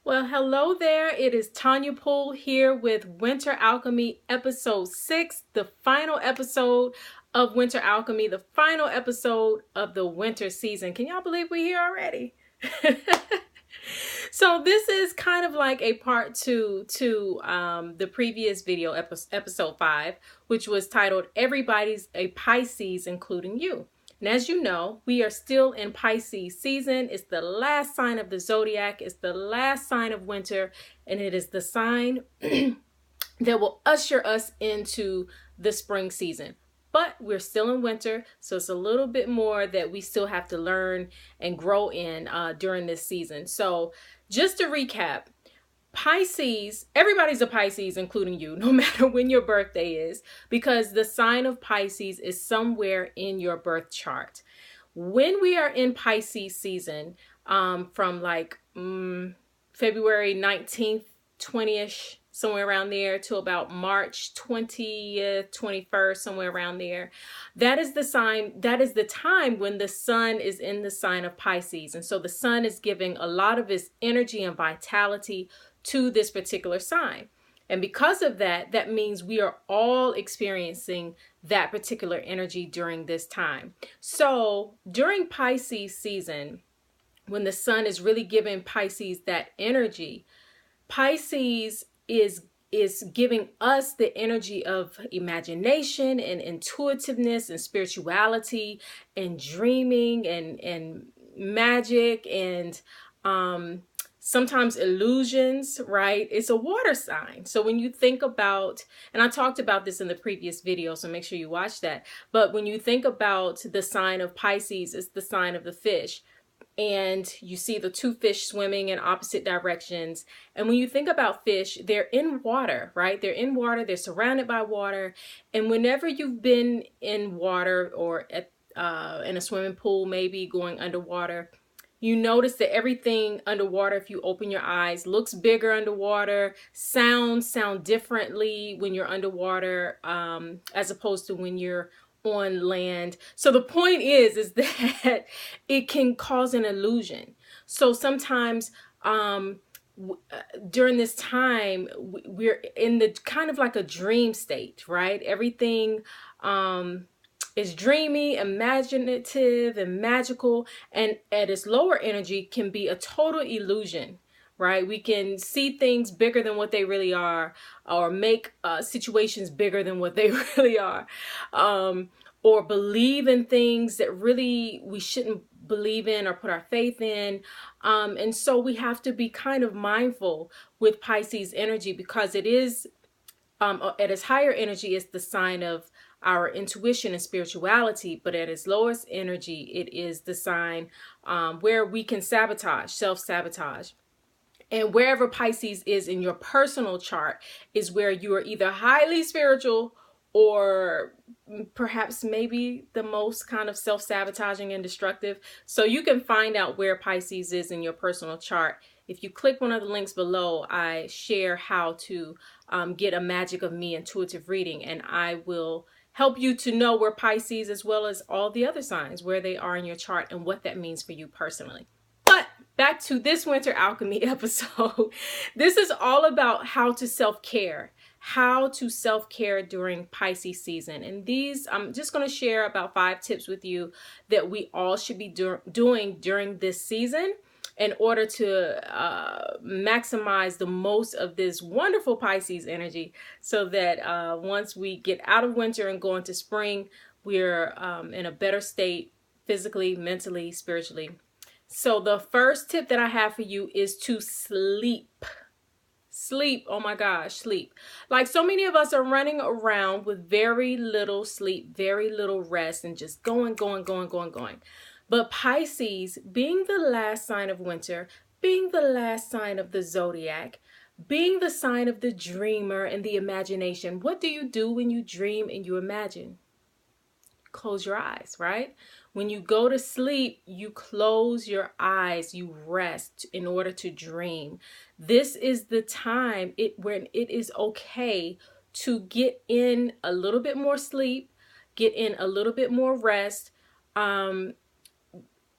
Well, hello there. It is Tonya Poole here with Winter Alchemy episode 6, the final episode of Winter Alchemy, the final episode of the winter season. Can y'all believe we're here already? So this is kind of like a part two to the previous video, episode 5, which was titled Everybody's a Pisces, Including You. And as you know, we are still in Pisces season. It's the last sign of the zodiac. It's the last sign of winter. And it is the sign that will usher us into the spring season. But we're still in winter, so it's a little bit more that we still have to learn and grow in during this season. So just to recap, Pisces, everybody's a Pisces, including you, no matter when your birthday is, because the sign of Pisces is somewhere in your birth chart. When we are in Pisces season, from like February 19th, 20ish, somewhere around there, to about March 20th, 21st, somewhere around there. That is the sign, that is the time when the sun is in the sign of Pisces. And so the sun is giving a lot of its energy and vitality to this particular sign. And because of that, that means we are all experiencing that particular energy during this time. So during Pisces season, when the sun is really giving Pisces that energy, Pisces is giving us the energy of imagination and intuitiveness and spirituality and dreaming and magic and sometimes illusions, right? It's a water sign. So when you think about, and I talked about this in the previous video, so make sure you watch that. But when you think about the sign of Pisces, it's the sign of the fish. And you see the two fish swimming in opposite directions. And when you think about fish, they're in water, right? They're in water, they're surrounded by water. And whenever you've been in water or at in a swimming pool, maybe going underwater, you notice that everything underwater, if you open your eyes, looks bigger underwater. Sounds sound differently when you're underwater, as opposed to when you're on land. So the point is that it can cause an illusion. So sometimes during this time, we're in the kind of like a dream state, right? Everything is dreamy, imaginative, and magical, and at its lower energy can be a total illusion, right? We can see things bigger than what they really are, or make situations bigger than what they really are, or believe in things that really we shouldn't believe in or put our faith in. And so we have to be kind of mindful with Pisces energy, because it is, at its higher energy, it's the sign of our intuition and spirituality, but at its lowest energy, it is the sign where we can sabotage, self-sabotage. And wherever Pisces is in your personal chart is where you are either highly spiritual or perhaps maybe the most kind of self-sabotaging and destructive. So you can find out where Pisces is in your personal chart. If you click one of the links below, I share how to get a Magic of Me intuitive reading, and I will help you to know where Pisces, as well as all the other signs, where they are in your chart and what that means for you personally. But back to this Winter Alchemy episode. This is all about how to self-care, during Pisces season. And these, I'm just going to share about 5 tips with you that we all should be doing during this season in order to maximize the most of this wonderful Pisces energy, so that once we get out of winter and go into spring, we're in a better state physically, mentally, spiritually. So the first tip that I have for you is to sleep. Sleep, oh my gosh, sleep. Like so many of us are running around with very little sleep, very little rest, and just going. But Pisces, being the last sign of winter, being the last sign of the zodiac, being the sign of the dreamer and the imagination, what do you do when you dream and you imagine? Close your eyes, right? When you go to sleep, you close your eyes, you rest in order to dream. This is the time when it is okay to get in a little bit more sleep, get in a little bit more rest,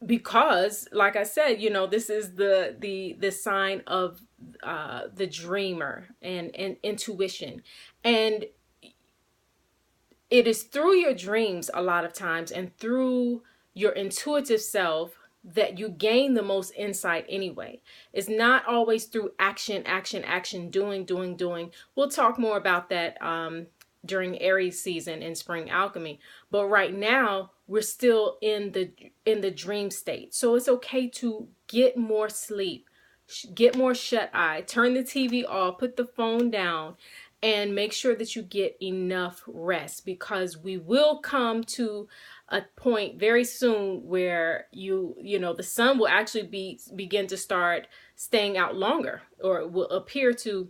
because like I said, this is the sign of the dreamer and intuition. And it is through your dreams a lot of times and through your intuitive self that you gain the most insight anyway. It's not always through action, action, action, doing, doing, doing. We'll talk more about that during Aries season in spring alchemy. But right now, we're still in the dream state. So it's okay to get more sleep, get more shut eye, turn the TV off, put the phone down, and make sure that you get enough rest, because we will come to a point very soon where the sun will actually begin to start staying out longer, or it will appear to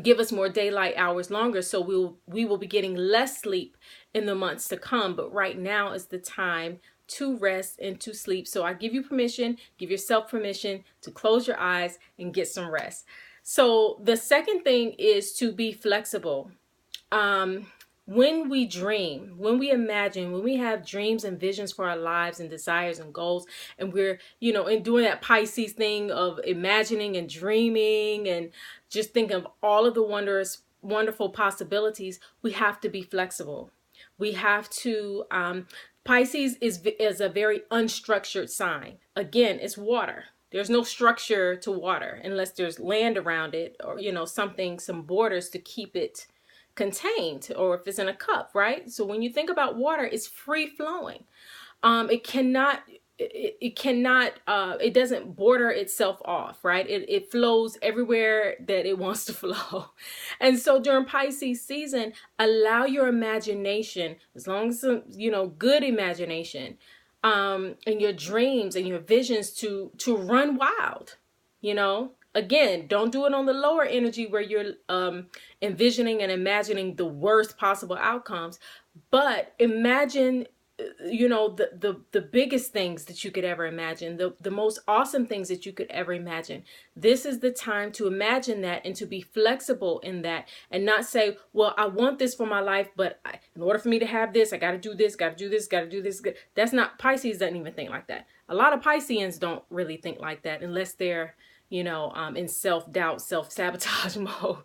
give us more daylight hours longer. So we will be getting less sleep in the months to come. But right now is the time to rest and to sleep. So I give you permission, give yourself permission to close your eyes and get some rest. So the second thing is to be flexible. When we dream, when we imagine, when we have dreams and visions for our lives and desires and goals, and we're, and doing that Pisces thing of imagining and dreaming and just thinking of all of the wonderful possibilities, we have to be flexible. We have to, Pisces is a very unstructured sign. Again, it's water. There's no structure to water unless there's land around it, or, some borders to keep it contained, or if it's in a cup, right? So when you think about water, it's free flowing. It doesn't border itself off, right? It flows everywhere that it wants to flow. And so during Pisces season, allow your imagination, as long as, good imagination, and your dreams and your visions to run wild. Again, don't do it on the lower energy where you're envisioning and imagining the worst possible outcomes, but imagine the biggest things that you could ever imagine, the most awesome things that you could ever imagine. This is the time to imagine that and to be flexible in that, and not say, well, I want this for my life, but in order for me to have this, I got to do this, got to do this, got to do this. That's not, Pisces doesn't even think like that. A lot of Pisceans don't really think like that unless they're in self-doubt, self-sabotage mode.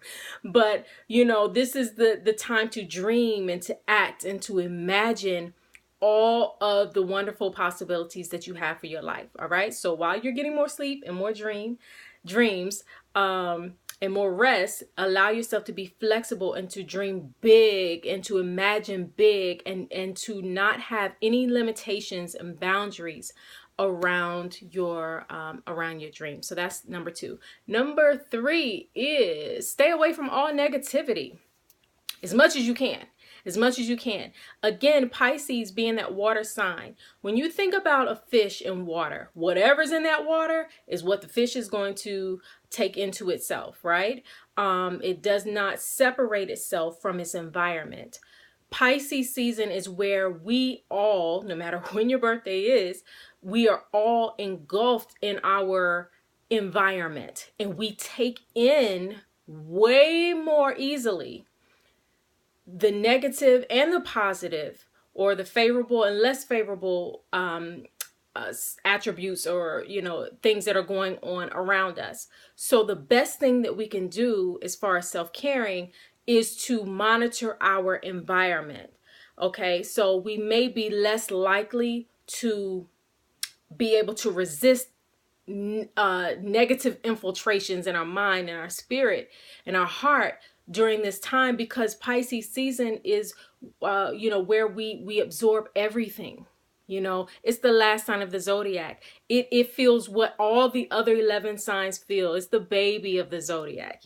But, this is the time to dream and to act and to imagine all of the wonderful possibilities that you have for your life. All right. So while you're getting more sleep and more dreams, and more rest, allow yourself to be flexible and to dream big and to imagine big, and to not have any limitations and boundaries around your dream. So that's number 2. Number 3 is stay away from all negativity as much as you can. As much as you can. Again, Pisces being that water sign. When you think about a fish in water, whatever's in that water is what the fish is going to take into itself, right? It does not separate itself from its environment. Pisces season is where we all, no matter when your birthday is, we are all engulfed in our environment, and we take in way more easily the negative and the positive, or the favorable and less favorable attributes, or things that are going on around us. So the best thing that we can do as far as self-caring is to monitor our environment. Okay, so we may be less likely to be able to resist negative infiltrations in our mind and our spirit and our heart during this time, because Pisces season is where we absorb everything. It's the last sign of the zodiac. It feels what all the other 11 signs feel. It's the baby of the zodiac,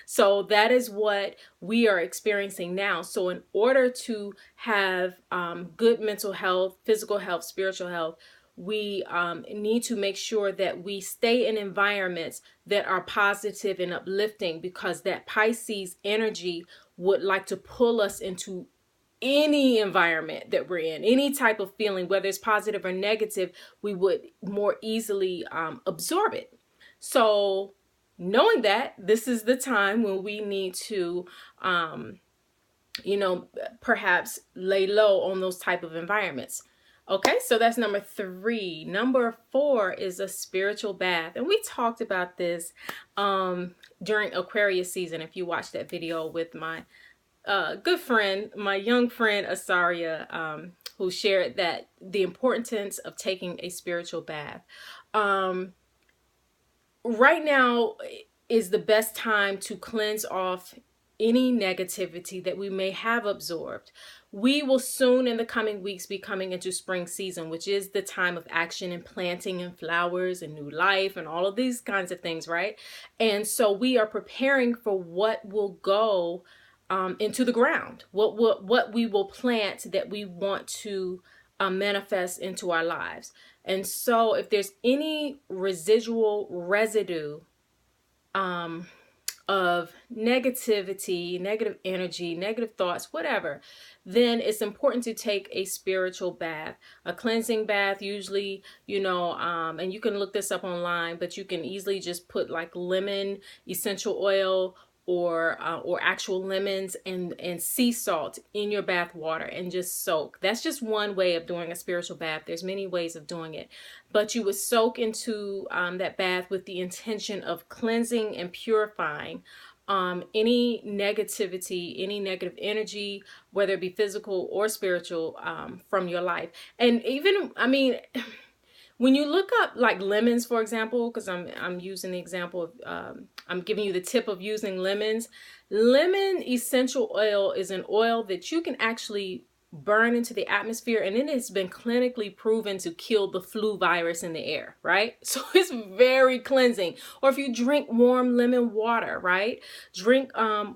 so that is what we are experiencing now. So in order to have good mental health, physical health, spiritual health, we need to make sure that we stay in environments that are positive and uplifting, because that Pisces energy would like to pull us into any environment that we're in, any type of feeling, whether it's positive or negative, we would more easily absorb it. So knowing that, this is the time when we need to perhaps lay low on those type of environments. Okay, so that's number 3. Number 4 is a spiritual bath. And we talked about this during Aquarius season. If you watched that video with my good friend, my young friend Asaria, who shared that the importance of taking a spiritual bath. Right now is the best time to cleanse off any negativity that we may have absorbed. We will soon in the coming weeks be coming into spring season, which is the time of action and planting and flowers and new life and all of these kinds of things, right? And so we are preparing for what will go into the ground, what we will plant that we want to manifest into our lives. And so if there's any residual residue of negativity, negative energy, negative thoughts, whatever, then it's important to take a spiritual bath, a cleansing bath. Usually, and you can look this up online, but you can easily just put like lemon essential oil or actual lemons and sea salt in your bath water and just soak. That's just one way of doing a spiritual bath. There's many ways of doing it, but you would soak into that bath with the intention of cleansing and purifying any negativity, any negative energy, whether it be physical or spiritual, from your life. And even, when you look up like lemons, for example, because I'm using the example of I'm giving you the tip of using lemons. Lemon essential oil is an oil that you can actually burn into the atmosphere, and it has been clinically proven to kill the flu virus in the air, right? So it's very cleansing. Or if you drink warm lemon water, right? Drink warm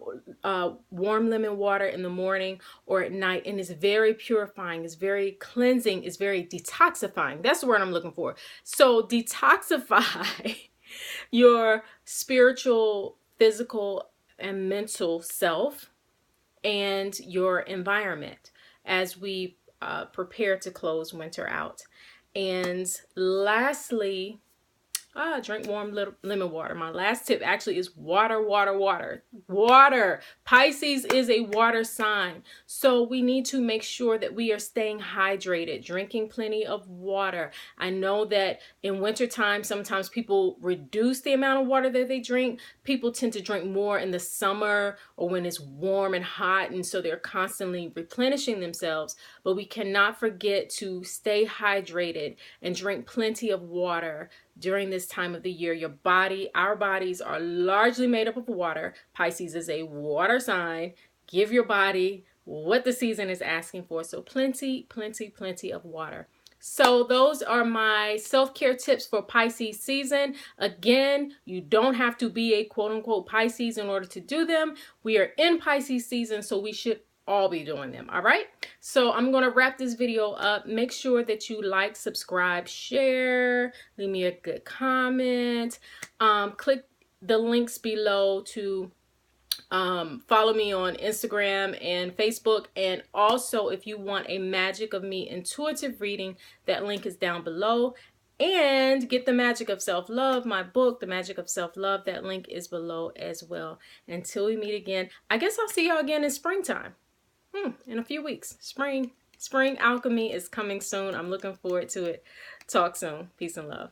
lemon water in the morning or at night, and it's very purifying, it's very cleansing, it's very detoxifying. That's the word I'm looking for. So detoxify your spiritual, physical, and mental self and your environment as we prepare to close winter out. And lastly, drink warm lemon water. My last tip actually is water, water, water. Water. Pisces is a water sign. So we need to make sure that we are staying hydrated, drinking plenty of water. I know that in wintertime, sometimes people reduce the amount of water that they drink. People tend to drink more in the summer or when it's warm and hot, and so they're constantly replenishing themselves. But we cannot forget to stay hydrated and drink plenty of water during this time of the year. Our bodies are largely made up of water. Pisces is a water sign. Give your body what the season is asking for. So plenty, plenty, plenty of water. So those are my self-care tips for Pisces season. Again, you don't have to be a quote-unquote Pisces in order to do them. We are in Pisces season, so we should all be doing them. All right, so I'm going to wrap this video up. Make sure that you like, subscribe, share, leave me a good comment, click the links below to follow me on Instagram and Facebook. And also, if you want a Magic of Me intuitive reading, that link is down below. And get the Magic of Self-Love, my book, The Magic of Self-Love. That link is below as well. Until we meet again, I guess I'll see y'all again in springtime. In a few weeks. Spring Alchemy is coming soon. I'm looking forward to it. Talk soon. Peace and love.